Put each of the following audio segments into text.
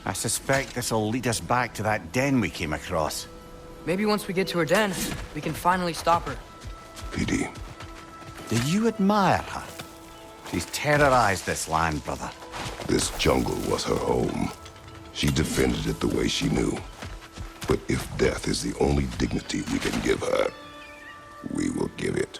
I suspect this'll lead us back to that den we came across. Maybe once we get to her den, we can finally stop her. PD. Do you admire her? She's terrorized this land, brother. This jungle was her home. She defended it the way she knew. But if death is the only dignity we can give her, we will give it.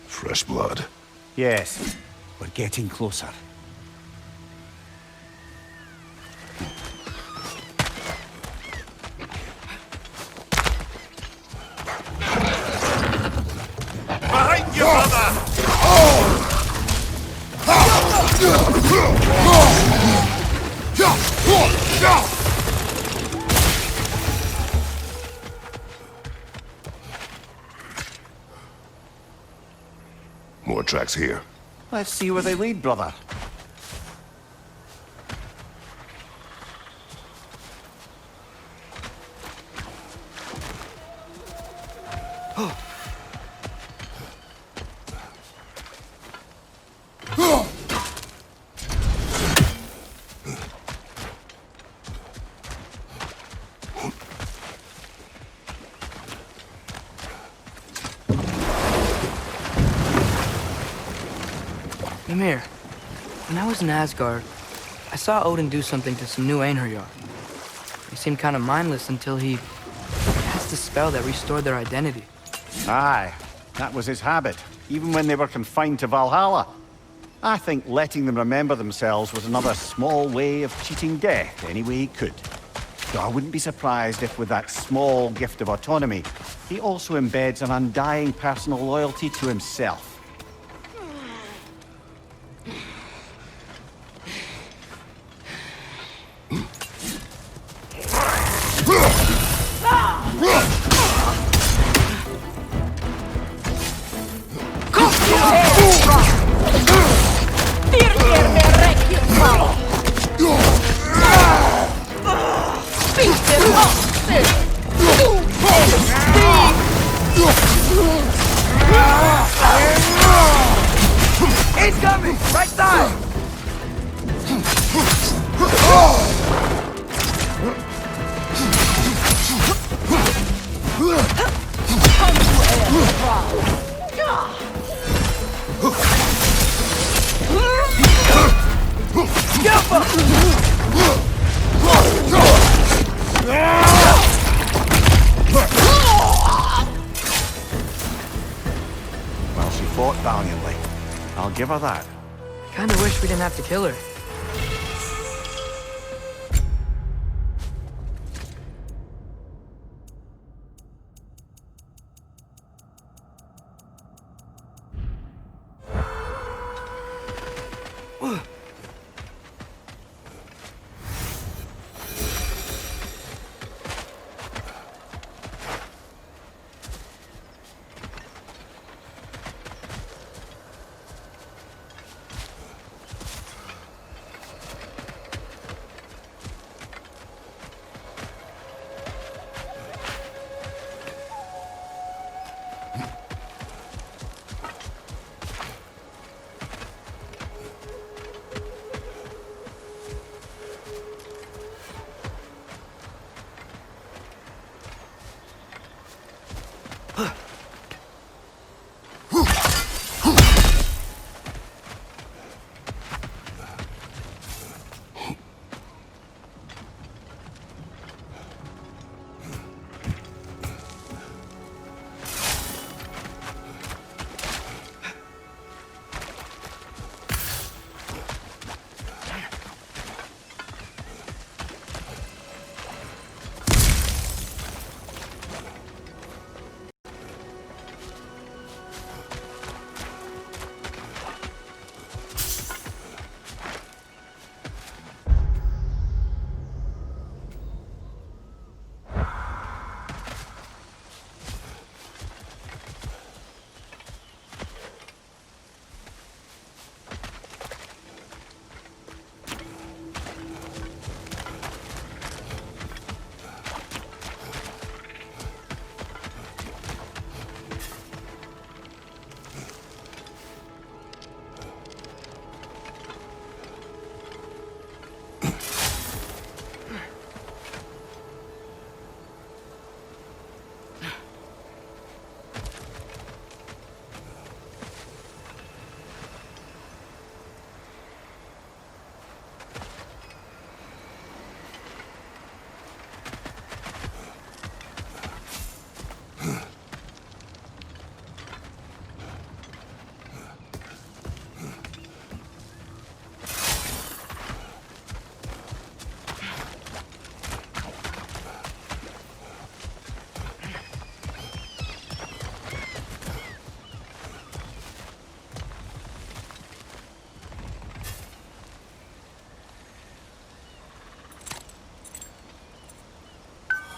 Fresh blood. Yes, we're getting closer. Behind you, brother! More tracks here. Let's see where they lead, brother. Ymir, when I was in Asgard, I saw Odin do something to some new Einherjar. They seemed kind of mindless until he cast a spell that restored their identity. Aye, that was his habit, even when they were confined to Valhalla. I think letting them remember themselves was another small way of cheating death any way he could. So I wouldn't be surprised if with that small gift of autonomy, he also embeds an undying personal loyalty to himself. Incoming! Right side! Well, she fought valiantly. I'll give her that. Kinda wish we didn't have to kill her.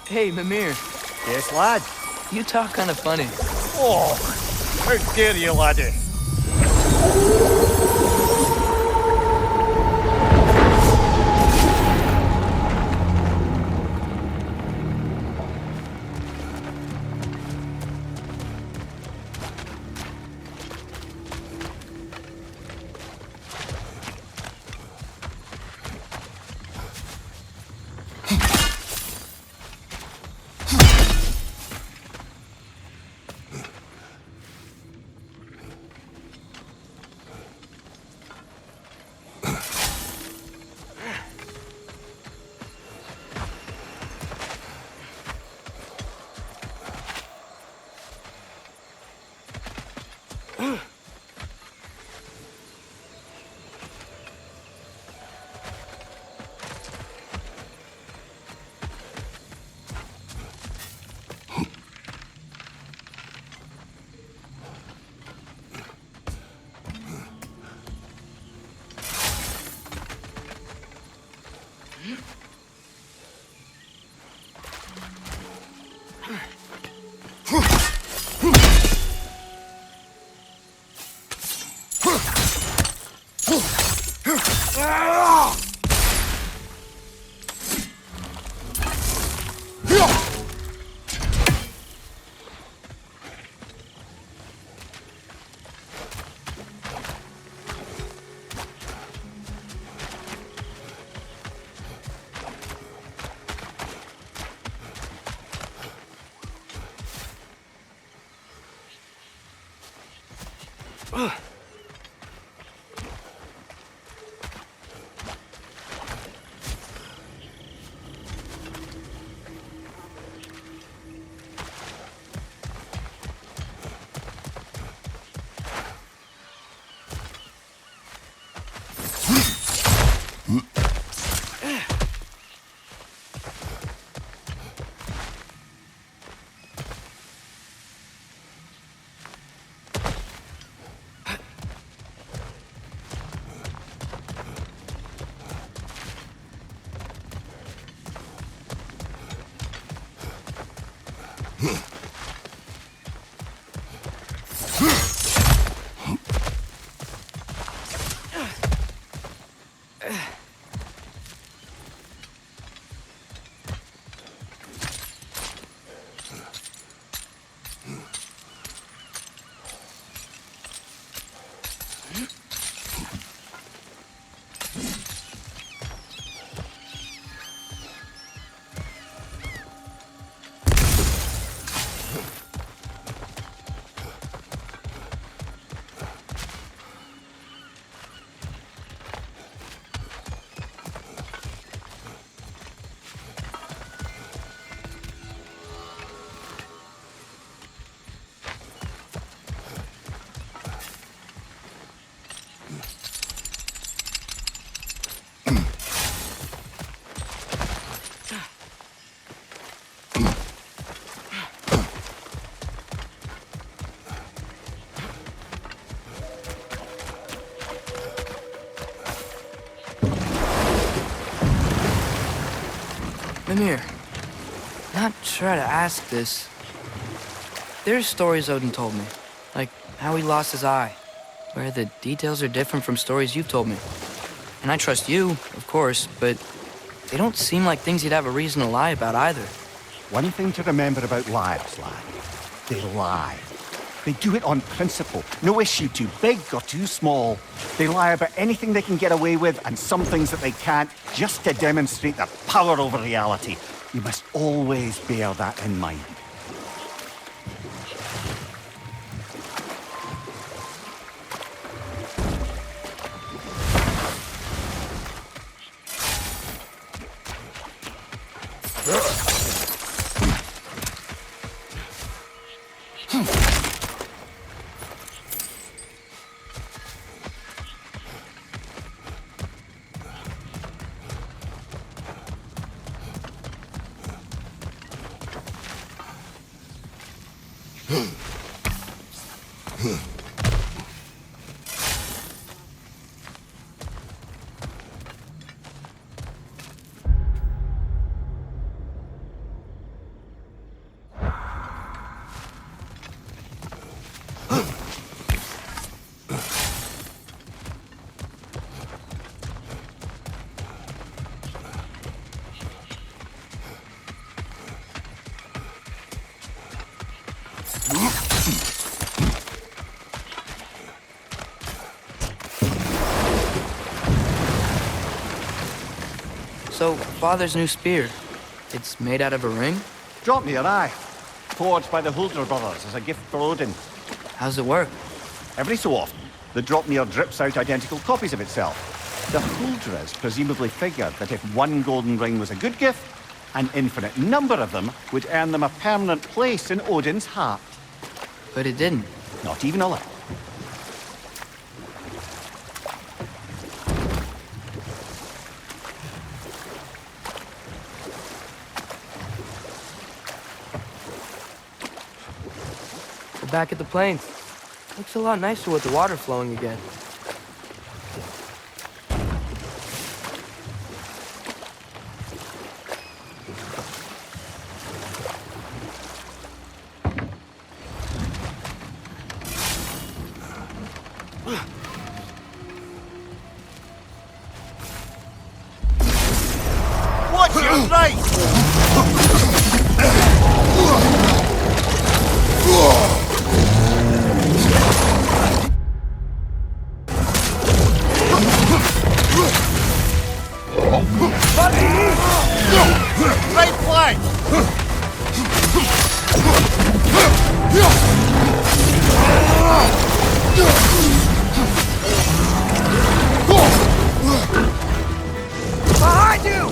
Hey, Mimir, Yes, lad. you talk kind of funny. Oh, how dare you, laddie? Mimir, not try to ask this. There's stories Odin told me, like how he lost his eye, where the details are different from stories you've told me. And I trust you, of course, but they don't seem like things he'd have a reason to lie about either. One thing to remember about liars, lad. They lie. They do it on principle. No issue too big or too small. They lie about anything they can get away with and some things that they can't, just to demonstrate their power over reality. You must always bear that in mind. So, Father's new spear, it's made out of a ring? Drop me your eye. Forged by the Huldra brothers as a gift for Odin. How's it work? Every so often, the Dropnir drips out identical copies of itself. The Huldras presumably figured that if one golden ring was a good gift, an infinite number of them would earn them a permanent place in Odin's heart. But it didn't. Not even a little. We're back at the plains. Looks a lot nicer with the water flowing again. Watch your right! Right flank! Behind you!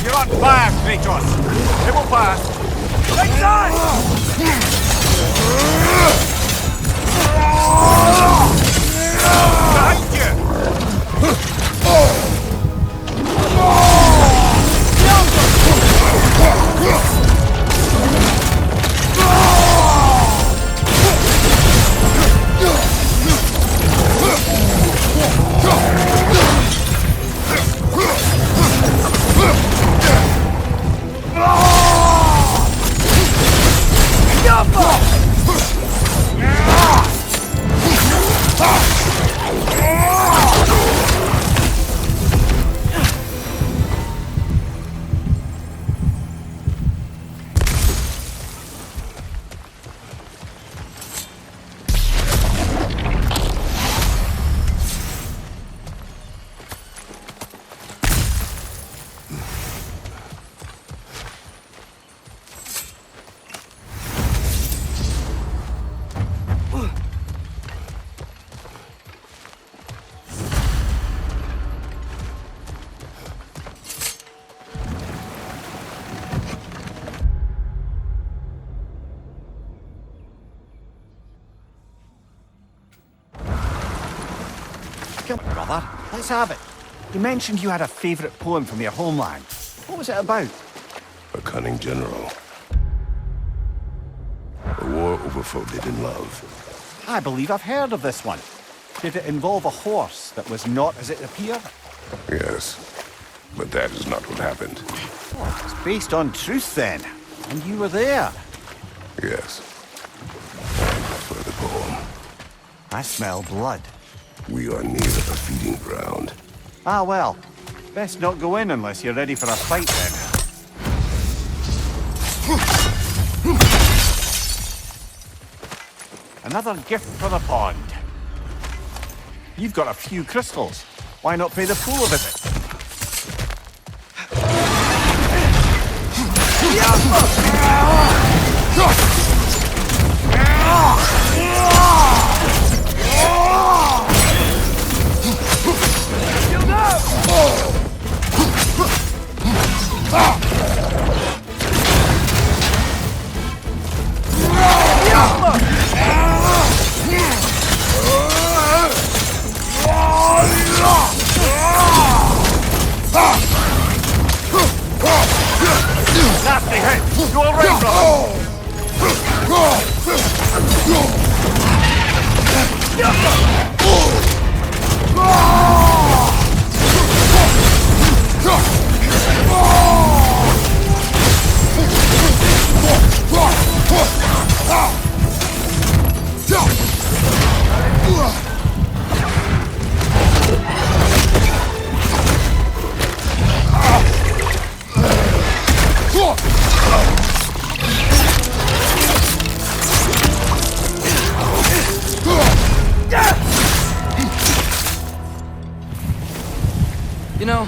You're on fire, Kratos! It will pass! Right side! Behind you! Come on, brother. Let's have it. You mentioned you had a favourite poem from your homeland. What was it about? A cunning general. A war over forbidden love. I believe I've heard of this one. Did it involve a horse that was not as it appeared? Yes, but that is not what happened. Oh, it's based on truth then. And you were there. Yes. As for the poem, I smell blood. we are near a feeding ground. Ah, well. Best not go in unless you're ready for a fight then. Another gift for the pond. You've got a few crystals. Why not pay the pool a visit? Nasty hit! You all right, brother? You know,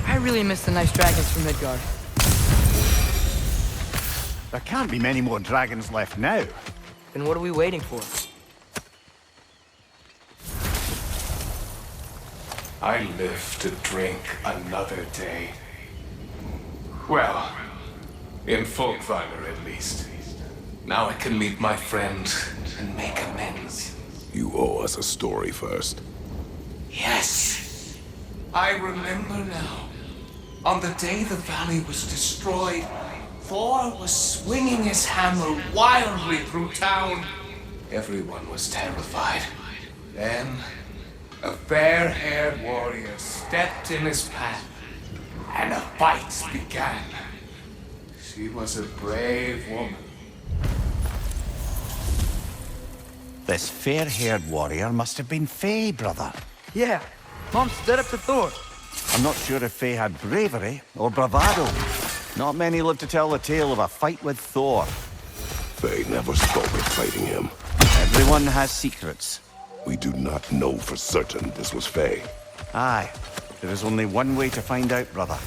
I really miss the nice dragons from Midgard. There can't be many more dragons left now. Then what are we waiting for? I live to drink another day. Well, in Folkvanger at least. Now I can meet my friend and make amends. You owe us a story first. Yes. I remember now. On the day the valley was destroyed, Thor was swinging his hammer wildly through town. Everyone was terrified. Then, a fair-haired warrior stepped in his path, and a fight began. She was a brave woman. This fair-haired warrior must have been Faye, brother. Yeah, Mom stood up to Thor. I'm not sure if Faye had bravery or bravado. Not many live to tell the tale of a fight with Thor. Faye never spoke of fighting him. Everyone has secrets. We do not know for certain this was Faye. Aye, there is only one way to find out, brother.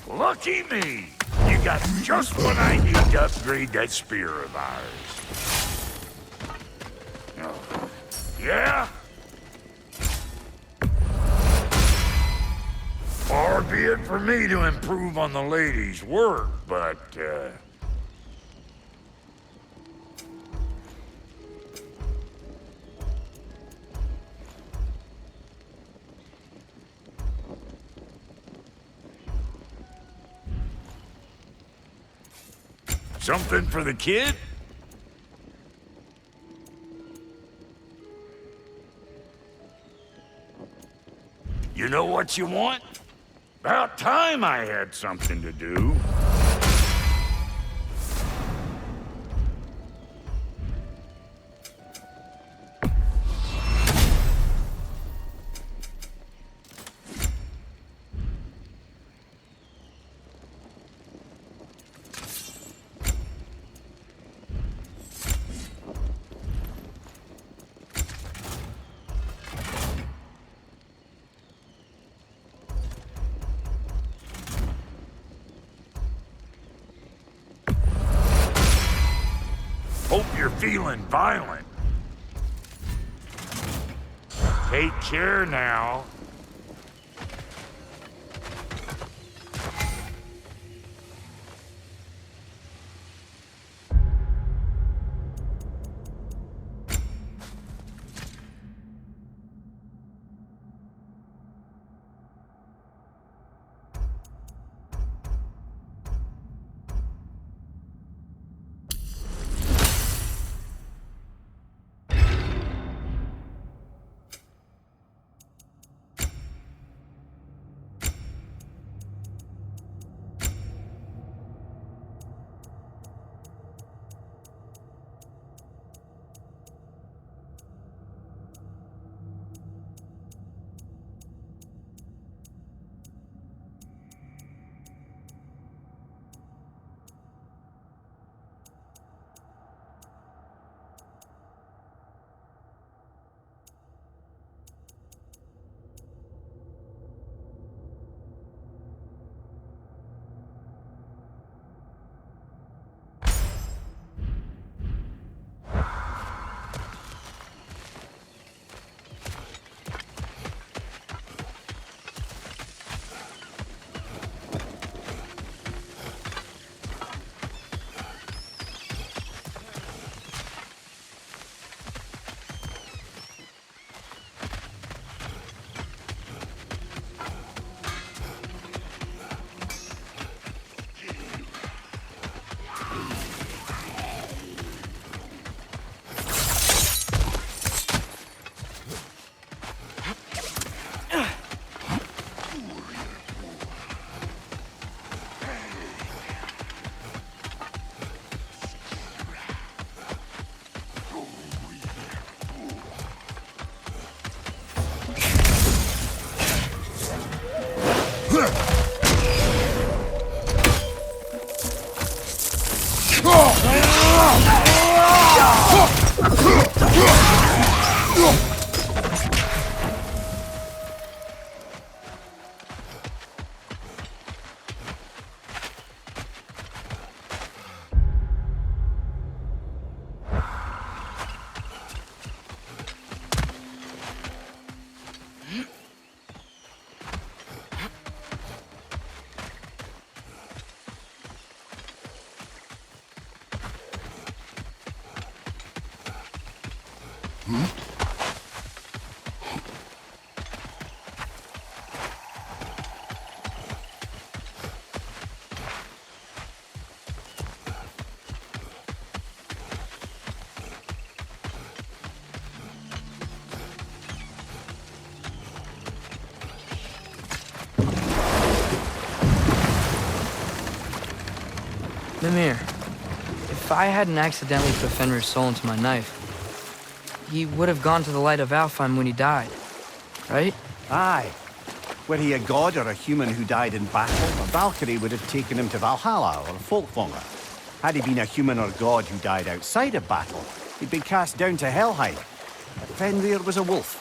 Lucky me! You got just what I need to upgrade that spear of ours. Oh. Yeah? Far be it for me to improve on the lady's work, but, something for the kid? You know what you want? About time I had something to do. Hope you're feeling violent. Take care now. Mimir, if I hadn't accidentally put Fenrir's soul into my knife, he would have gone to the light of Alfheim when he died, right? Aye. Were he a god or a human who died in battle, a Valkyrie would have taken him to Valhalla or Folkvanger. Had he been a human or god who died outside of battle, he'd been cast down to Helheim. But Fenrir was a wolf,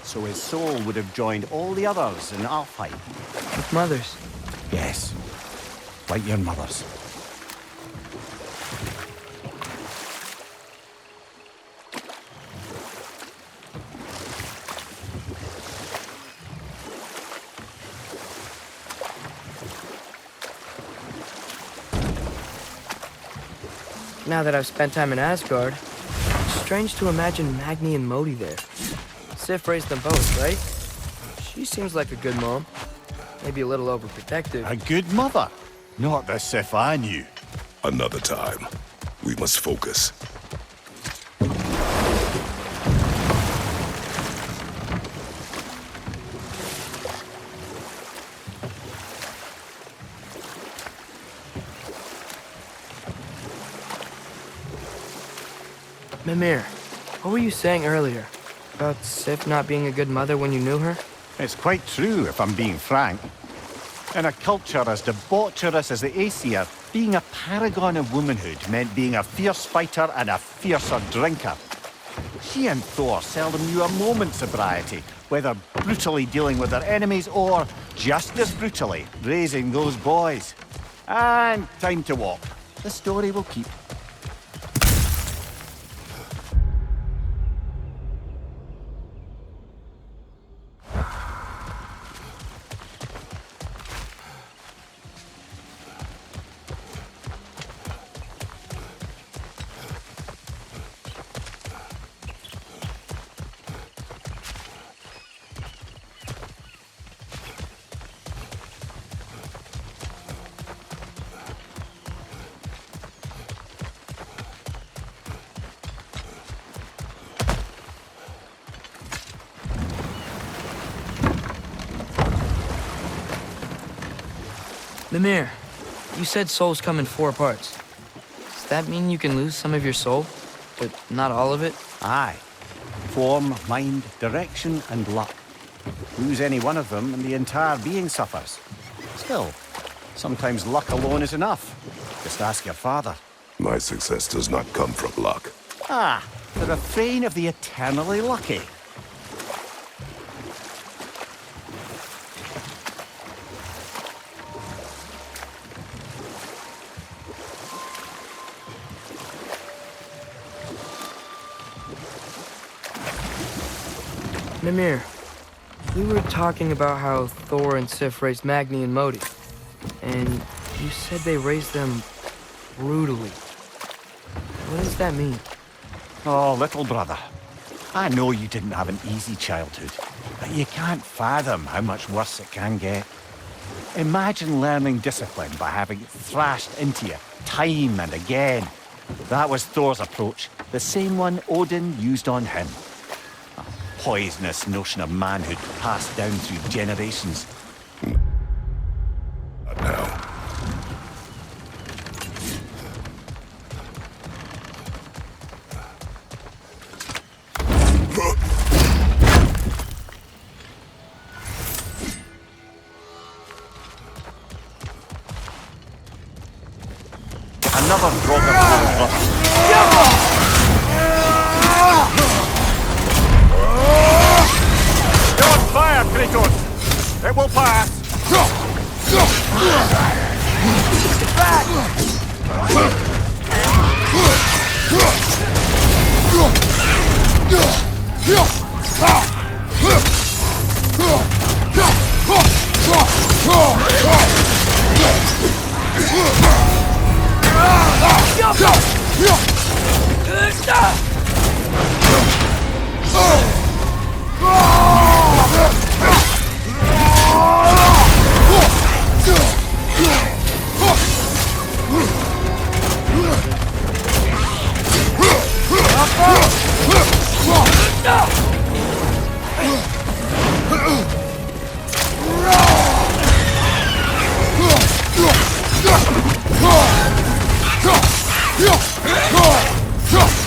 so his soul would have joined all the others in Alfheim. With mothers. Yes, like your mother's. Now that I've spent time in Asgard, it's strange to imagine Magni and Modi there. Sif raised them both, right? She seems like a good mom. Maybe a little overprotective. A good mother. Not the Sif I knew. Another time. We must focus. Mimir, what were you saying earlier? About Sif not being a good mother when you knew her? It's quite true, if I'm being frank. In a culture as debaucherous as the Aesir, being a paragon of womanhood meant being a fierce fighter and a fiercer drinker. She and Thor seldom knew a moment's sobriety, whether brutally dealing with their enemies or, just as brutally, raising those boys. And time to walk. The story will keep. Mimir, you said souls come in 4 parts. Does that mean you can lose some of your soul, but not all of it? Aye. Form, mind, direction, and luck. Lose any one of them and the entire being suffers. Still, sometimes luck alone is enough. Just ask your father. My success does not come from luck. Ah, the refrain of the eternally lucky. Mimir, we were talking about how Thor and Sif raised Magni and Modi, and you said they raised them brutally. What does that mean? Oh, little brother. I know you didn't have an easy childhood, but you can't fathom how much worse it can get. Imagine learning discipline by having it thrashed into you time and again. That was Thor's approach, the same one Odin used on him. A poisonous notion of manhood passed down through generations. Not now. Another Draugr. You're on fire, Kratos! It will pass!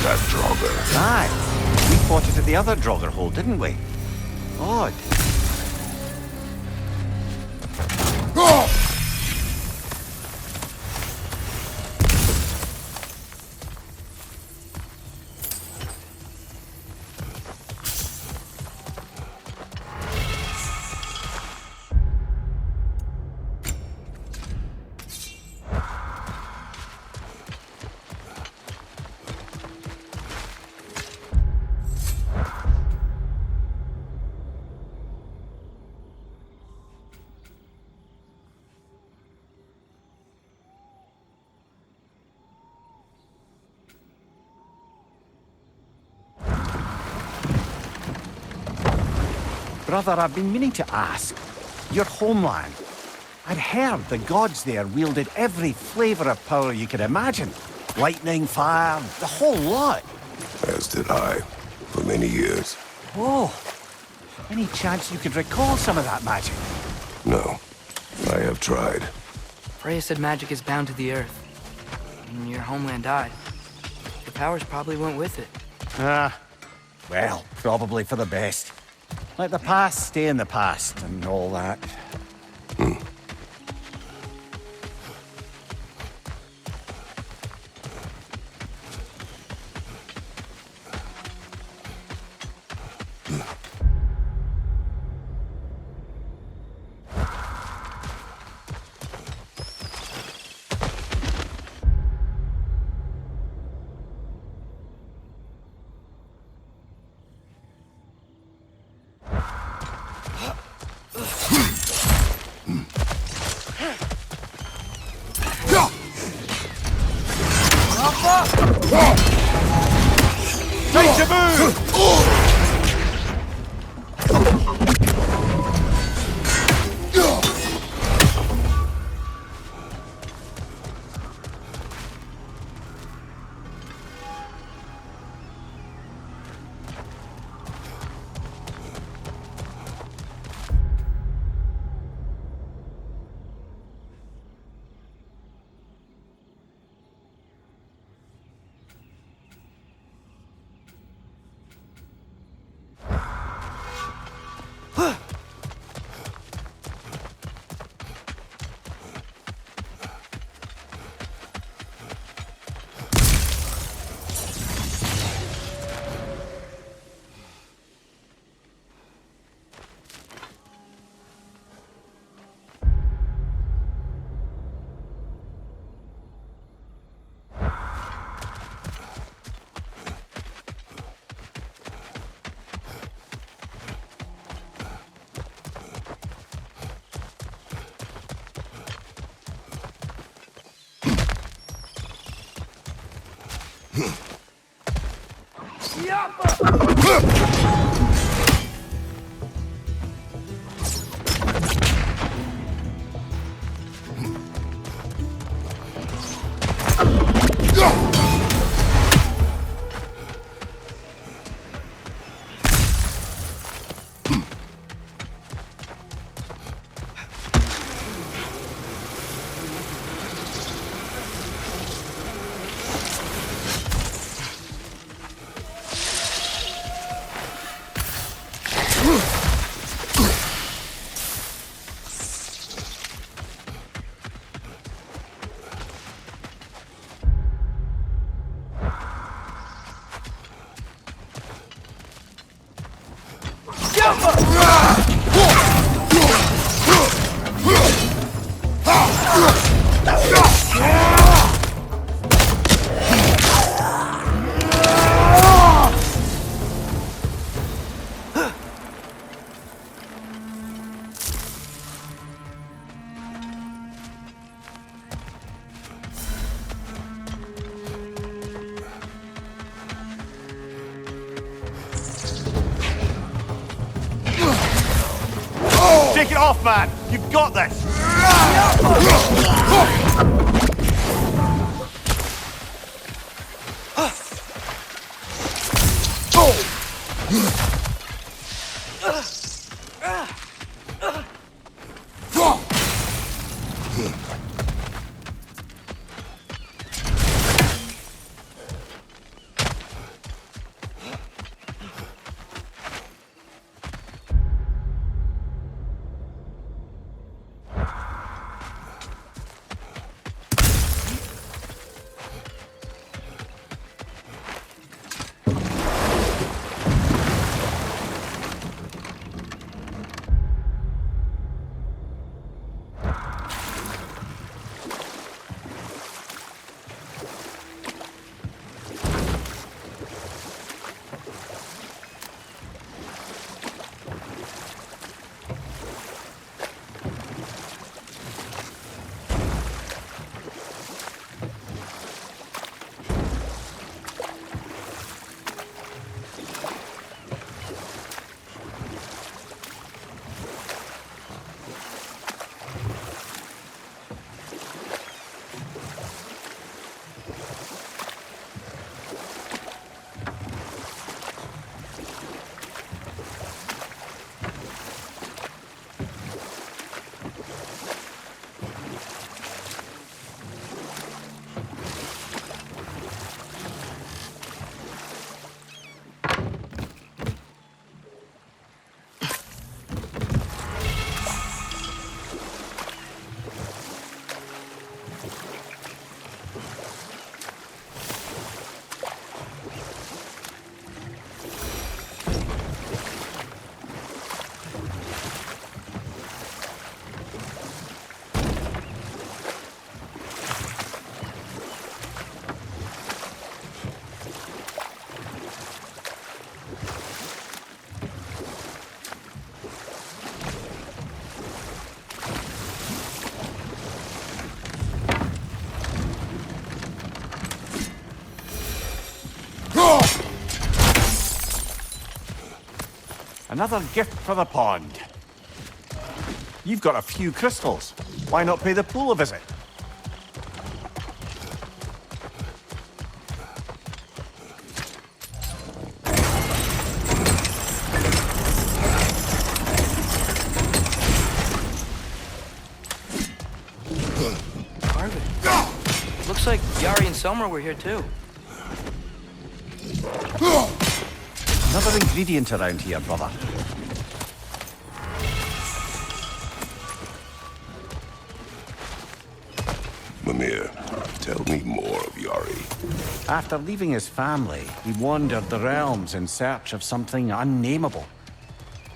That Draugr. Aye, we fought it at the other Draugr hole, didn't we? Odd. Brother, I've been meaning to ask. Your homeland. I'd heard the gods there wielded every flavor of power you could imagine. Lightning, fire, the whole lot. As did I, for many years. Whoa. Any chance you could recall some of that magic? No, I have tried. Freya said magic is bound to the earth. When your homeland died, the powers probably went with it. Well, probably for the best. Let the past stay in the past and all that. Time to move! Take it off, man! You've got this! Another gift for the pond. You've got a few crystals. Why not pay the pool a visit? Arvid. Looks like Yari and Selmer were here too. Another ingredient around here, brother. Mimir, tell me more of Yari. After leaving his family, he wandered the realms in search of something unnameable.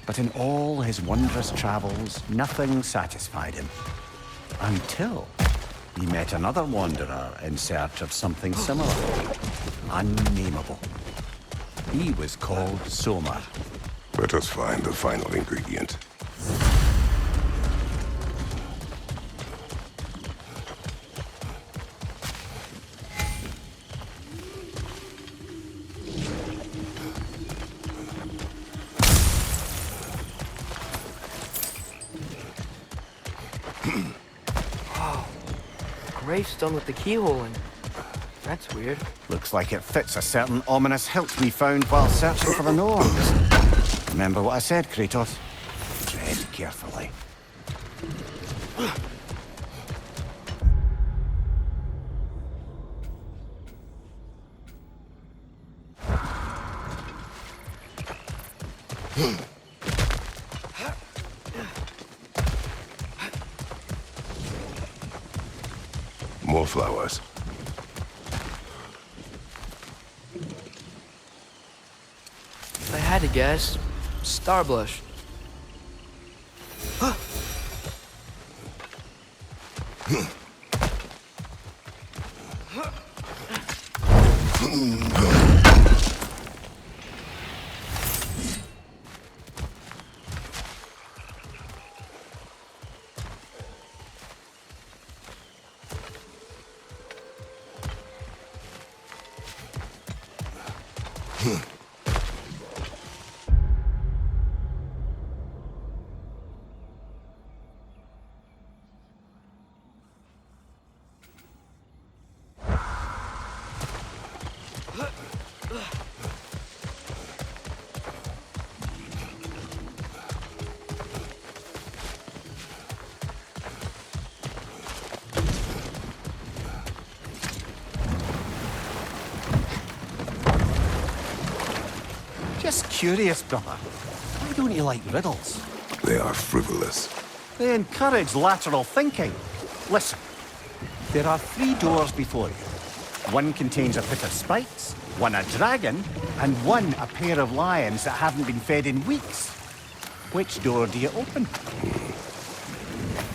But in all his wondrous travels, nothing satisfied him. Until he met another wanderer in search of something similar. Unnameable. He was called Somar. Let us find the final ingredient. gravestone with the keyhole in it. That's weird. Looks like it fits a certain ominous hilt we found while searching for the gnomes. Remember what I said, Kratos? Tread carefully. More flowers. If I had to guess, Starblush. Just curious, brother. Why don't you like riddles? They are frivolous. They encourage lateral thinking. Listen, there are 3 doors before you. One contains a pit of spikes, one a dragon, and one a pair of lions that haven't been fed in weeks. Which door do you open?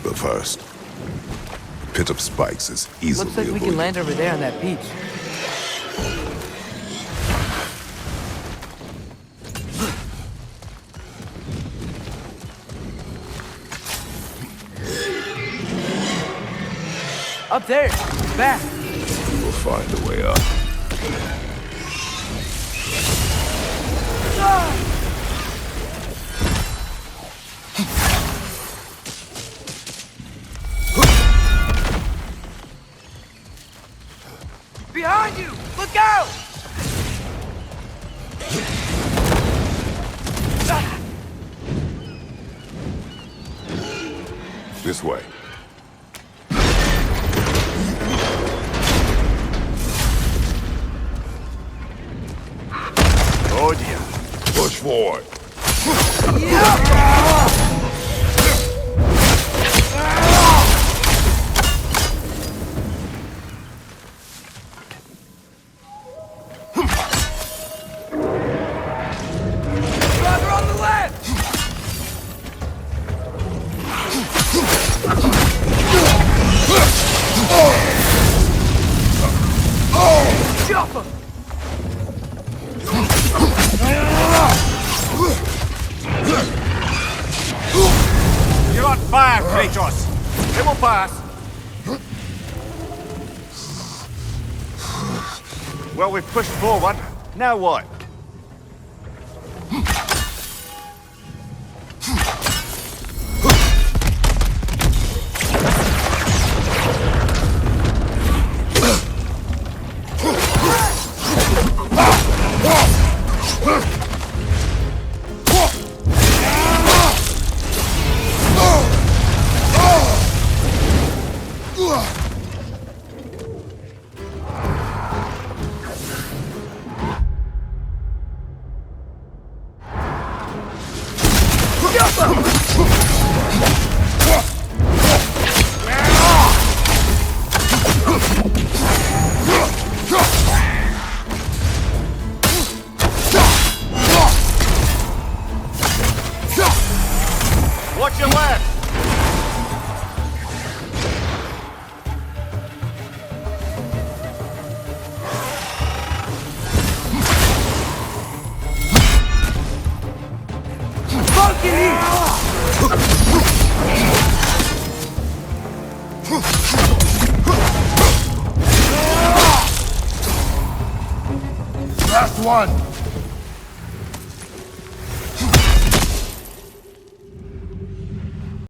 The first. The pit of spikes is easily Looks like we can avoided. land over there on that beach. Up there! Back! We will find a way up. Behind you! Look out! This way. Oh dear. Push forward. Brother on the left! Chopper! You're on fire, Kratos! It will pass. Well, we've pushed forward. Now what? Watch your left! Last one.